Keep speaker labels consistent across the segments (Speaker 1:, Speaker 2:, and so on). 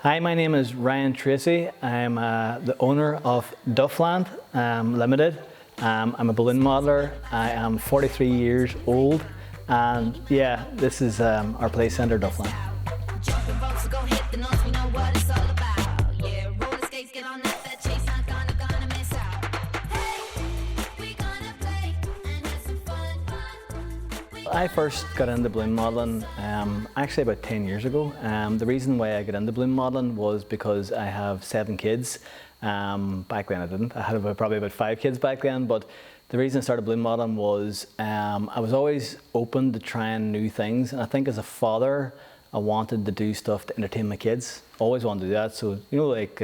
Speaker 1: Hi, my name is Ryan Tracey. I'm the owner of Duffland Limited. I'm a balloon modeler. I am 43 years old, and yeah, this is our play centre, Duffland. I first got into balloon modelling actually about 10 years ago. The reason why I got into balloon modelling was because I have 7 kids. Back then I didn't. I had probably about 5 kids back then, but the reason I started balloon modelling was I was always open to trying new things, and I think as a father I wanted to do stuff to entertain my kids. Always wanted to do that. So you know, like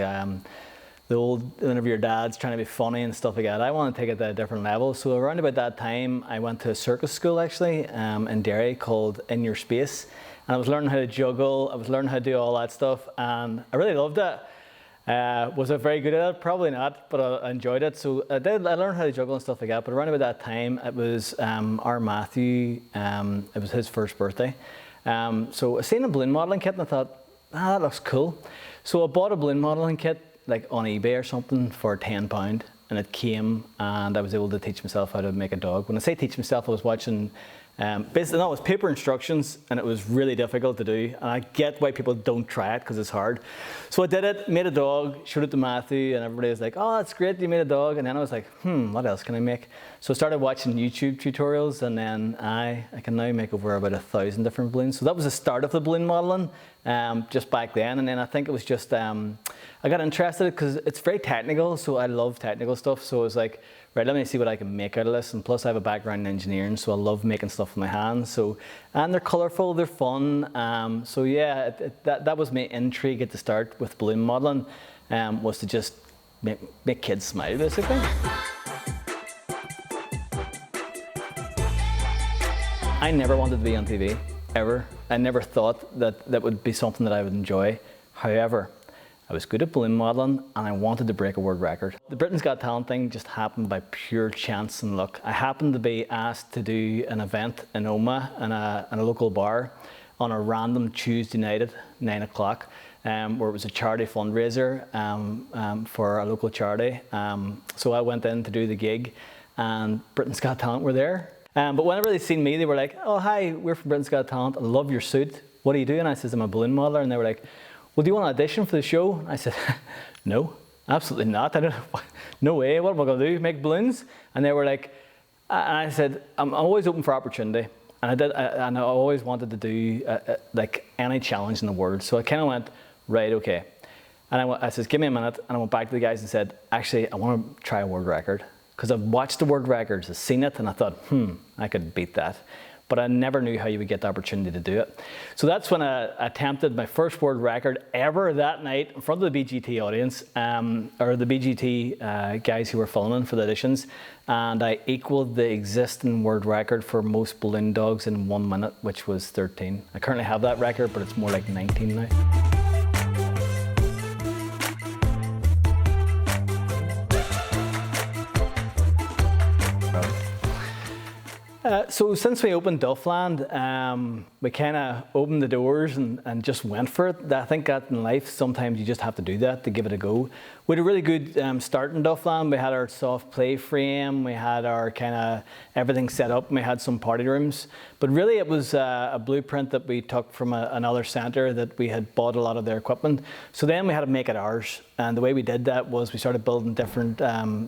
Speaker 1: the old, whenever your dad's trying to be funny and stuff like that, I want to take it to a different level. So around about that time, I went to a circus school actually in Derry called In Your Space. And I was learning how to juggle, I was learning how to do all that stuff, and I really loved it. Was I very good at it? Probably not, but I enjoyed it. So I learned how to juggle and stuff like that. But around about that time, it was our Matthew, it was his first birthday. So I seen a balloon modelling kit and I thought, that looks cool. So I bought a balloon modelling kit like on eBay or something for £10, and it came, and I was able to teach myself how to make a dog. When I say teach myself, I was watching basically, no, it was paper instructions, and it was really difficult to do, and I get why people don't try it because it's hard. So I did it, made a dog, showed it to Matthew, and everybody was like, oh, that's great, you made a dog. And then I was like, what else can I make? So I started watching YouTube tutorials, and then I can now make over about 1,000 different balloons. So that was the start of the balloon modeling just back then. And then I think it was just I got interested because it's very technical, so I love technical stuff. So I was like, right, let me see what I can make out of this. And plus I have a background in engineering, so I love making stuff with my hands. So, and they're colourful, they're fun. So yeah, that was my intrigue at the start with balloon modelling, was to just make kids smile, basically. I never wanted to be on TV, ever. I never thought that would be something that I would enjoy. However, I was good at balloon modelling and I wanted to break a world record. The Britain's Got Talent thing just happened by pure chance and luck. I happened to be asked to do an event in Omagh in a local bar on a random Tuesday night at 9 o'clock, where it was a charity fundraiser for a local charity. So I went in to do the gig, and Britain's Got Talent were there. But whenever they seen me, they were like, oh, hi, we're from Britain's Got Talent. I love your suit. What do you do? And I said, I'm a balloon modeler. And they were like, well, do you want to audition for the show? And I said, no, absolutely not. I don't know, no way. What am I going to do? Make balloons? And they were like, and I said, I'm always open for opportunity. And I did, and I always wanted to do like any challenge in the world. So I kind of went, right, okay. And I said, give me a minute. And I went back to the guys and said, actually, I want to try a world record. Because I've watched the world records, I've seen it, and I thought, I could beat that. But I never knew how you would get the opportunity to do it. So that's when I attempted my first world record ever that night in front of the BGT audience, or the BGT guys who were filming for the auditions. And I equaled the existing world record for most balloon dogs in 1 minute, which was 13. I currently have that record, but it's more like 19 now. So since we opened Duffland, we kind of opened the doors and just went for it. I think that in life, sometimes you just have to do that to give it a go. We had a really good start in Duffland. We had our soft play frame, we had our kind of everything set up, and we had some party rooms. But really it was a blueprint that we took from another centre that we had bought a lot of their equipment. So then we had to make it ours. And the way we did that was we started building different,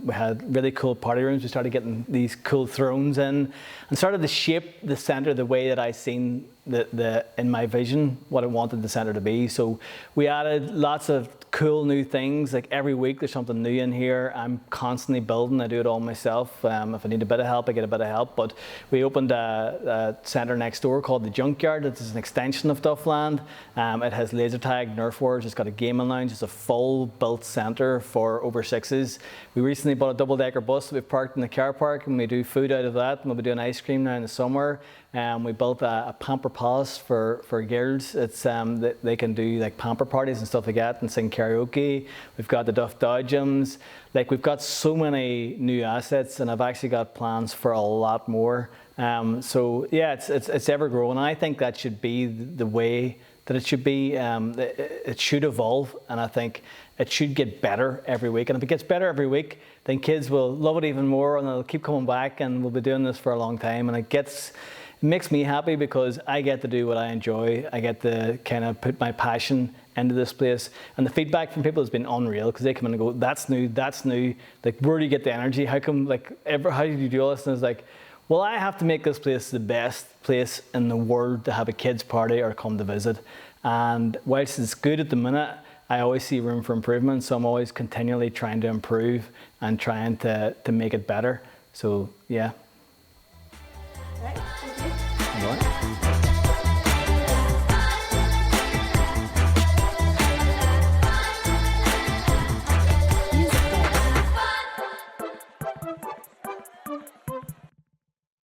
Speaker 1: we had really cool party rooms. We started getting these cool thrones in and started to shape the centre the way that I seen in my vision, what I wanted the centre to be. So we added lots of cool new things. Like every week there's something new in here. I'm constantly building. I do it all myself. If I need a bit of help, I get a bit of help. But we opened a centre next door called the Junkyard. It's an extension of Duffland. It has laser tag, Nerf wars. It's got a gaming lounge. It's a full built centre for over 6s. We recently bought a double-decker bus that we've parked in the car park, and we do food out of that. And we'll be doing ice cream now in the summer. We built a pamper palace for girls. It's they can do like pamper parties and stuff like that and sing karaoke. We've got the Duff Dodgems. Like we've got so many new assets, and I've actually got plans for a lot more. So yeah, it's ever growing. And I think that should be the way that it should be. It should evolve, and I think it should get better every week. And if it gets better every week, then kids will love it even more, and they'll keep coming back, and we'll be doing this for a long time. And it makes me happy because I get to do what I enjoy. I get to kind of put my passion into this place, and the feedback from people has been unreal because they come in and go, "That's new, that's new." Like, where do you get the energy? How come? How do you do all this? And it's like, well, I have to make this place the best place in the world to have a kids' party or come to visit. And whilst it's good at the minute, I always see room for improvement. So I'm always continually trying to improve and trying to make it better. So yeah.